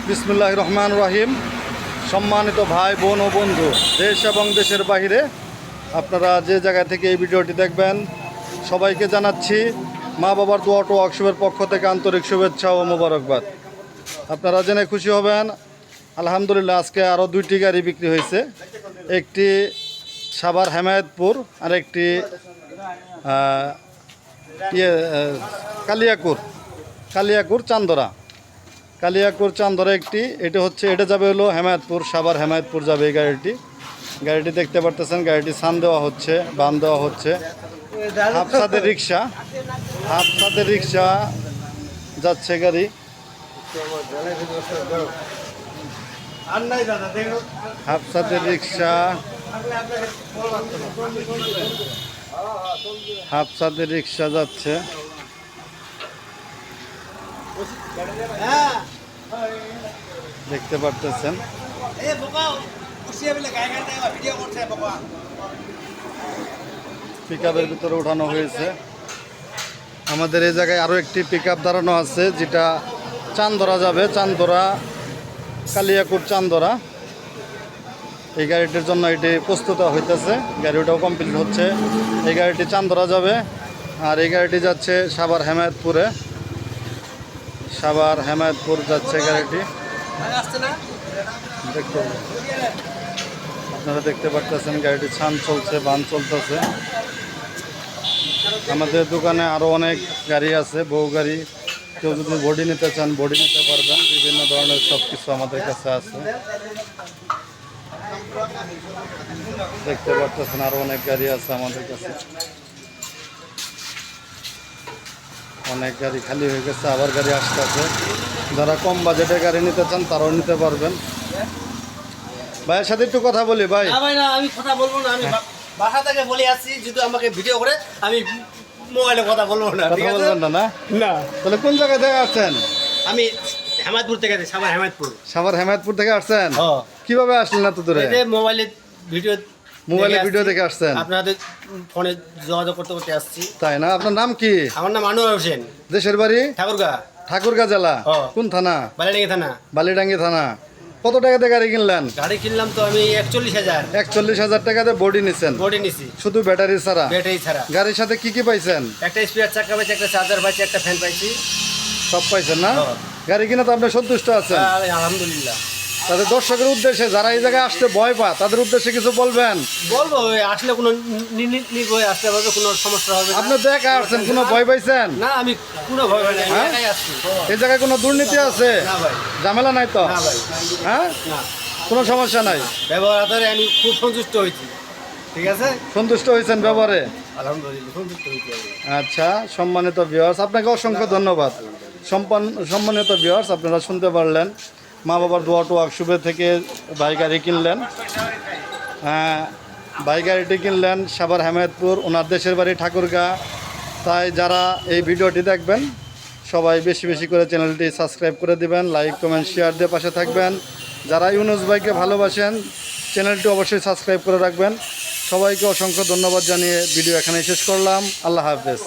বিসমিল্লাহির রহমানির রহিম। সম্মানিত ভাই বোন ও বন্ধু দেশ এবং দেশের বাইরে আপনারা যে জায়গা থেকে এই ভিডিওটি দেখবেন সবাইকে জানাচ্ছি মা বাবার দোয়া ও ওয়ার্কশপের পক্ষ থেকে আন্তরিক শুভেচ্ছা ও মোবারকবাদ। আপনারা জেনে খুশি হবেন, আলহামদুলিল্লাহ আজকে আরও 2টি গাড়ি বিক্রি হয়েছে। একটি সাভার হেমায়েতপুর আর একটি কালিয়াকুর চান্দরা একটি। এটা যাবে হলো হেমায়েতপুর, সাভার হেমায়েতপুর যাবে এই গাড়িটি দেখতে পারতেছেন। গাড়িটি সান দেওয়া হচ্ছে, বান দেওয়া হচ্ছে। হাফসাদের রিক্সা যাচ্ছে গাড়ি। হাফসাদের রিক্সা যাচ্ছে। দেখতে পারতেছেন পিকআপের ভিতরে উঠানো হয়েছে। আমাদের এই জায়গায় আরও একটি পিকআপ দাঁড়ানো আছে, যেটা চান্দরা যাবে, কালিয়াকুর চান্দরা। এই গাড়িটির জন্য এটি প্রস্তুত হইতেছে, গাড়িটাও কমপ্লিট হচ্ছে। এই গাড়িটি চান্দরা যাবে আর এই গাড়িটি যাচ্ছে সাভার হেমায়েতপুর যাচ্ছে গাড়িটি। আপনারা দেখতে পাচ্ছেন গাড়িটি ছান চলছে, বান চলতেছে। আমাদের দোকানে আরও অনেক গাড়ি আছে, বহু গাড়ি। কেউ যদি বডি নিতে চান বডি নিতে পারবেন, বিভিন্ন ধরনের সব কিছু আমাদের কাছে আছে। দেখতে পাচ্ছেন আরও অনেক গাড়ি আছে আমাদের কাছে। অনেক গাড়ি খালি হয়ে গেছে, আবার গাড়ি আসতেছে। যারা কম বাজেটে গাড়ি নিতে চান তারাও নিতে পারবেন। ভাইয়ের সাথে একটু কথা বলি। ভাই না, আমি কথা বলবো না, আমি বাসা থেকে বলে আসছি, যদি আমাকে ভিডিও করে আমি মোবাইলে কথা বলবো না। কথা বলবেন না? না, তাহলে কোন জায়গায় থেকে আসছেন? আমি হেমায়তপুর থেকে, সাভার হেমায়তপুর থেকে আসছেন। কিভাবে আসলেন এত দূরে? মোবাইলে ভিডিও দেখে আসছেন। আপনাদের ফোনে যোগাযোগ করতে আসছি। তাই না? আপনার নাম কি? আমার নাম আনোয়ার হোসেন। দেশের বাড়ি ঠাকুরগাঁ জেলা। কোন থানা? বালিডাঙ্গি থানা। কত টাকা দিয়ে গাড়ি কিনলেন? গাড়ি কিনলাম তো আমি 41,000 টাকাতে বডি নিছেন? বডি নিছি, শুধু ব্যাটারি ছাড়া। গাড়ির সাথে কি কি পাইছেন? একটা স্পেয়ার চাকা পাইছি, একটা চার্জার পাইছি, একটা ফ্যান পাইছি। সব পাইছেন না? গাড়ি কিনে তো আপনি সন্তুষ্ট আছেন? আলহামদুলিল্লাহ। তাদের দর্শকের উদ্দেশ্যে, যারা এই জায়গায় আসতে ভয় পায়, তাদের উদ্দেশ্যে কিছু বলবেন? বলবো, আসলে কোনো নির্ভয় আসতে পারবে, কোনো সমস্যা হবে না। আপনি তো একা আসছেন, কোনো ভয় পাইছেন? না, আমি কোনো ভয় পাই না, একাই আসছি। এই জায়গায় কোনো দুর্নীতি আছে? না ভাই। ঝামেলা নাই তো? না ভাই। হ্যাঁ, না, কোনো সমস্যা নাই। ব্যবহার আধারে আমি খুব সন্তুষ্ট হয়েছি। ঠিক আছে, সন্তুষ্ট হয়েছেন ব্যবহারে? আলহামদুলিল্লাহ সন্তুষ্ট হয়েছি। আচ্ছা, সম্মানিত ভিউয়ার্স, আপনাকে অসংখ্য ধন্যবাদ। সম্মানিত ভিউয়ার্স, আপনারা শুনতে পারলেন মা বাবার দোয়া টো ওয়ার্কশপে থেকে বাইক গাড়ি কিনলেন। বাইক গাড়িটি কিনলেন সাভার হেমায়েতপুর, ওনার দেশের বাড়ি ঠাকুরগাঁ। তাই যারা এই ভিডিওটি দেখবেন সবাই বেশি বেশি করে চ্যানেলটি সাবস্ক্রাইব করে দিবেন, লাইক কমেন্ট শেয়ার দিয়ে পাশে থাকবেন। যারা ইউনুস ভাইকে ভালোবাসেন চ্যানেলটি অবশ্যই সাবস্ক্রাইব করে রাখবেন। সবাইকে অসংখ্য ধন্যবাদ জানিয়ে ভিডিও এখানে শেষ করলাম। আল্লাহ হাফেজ।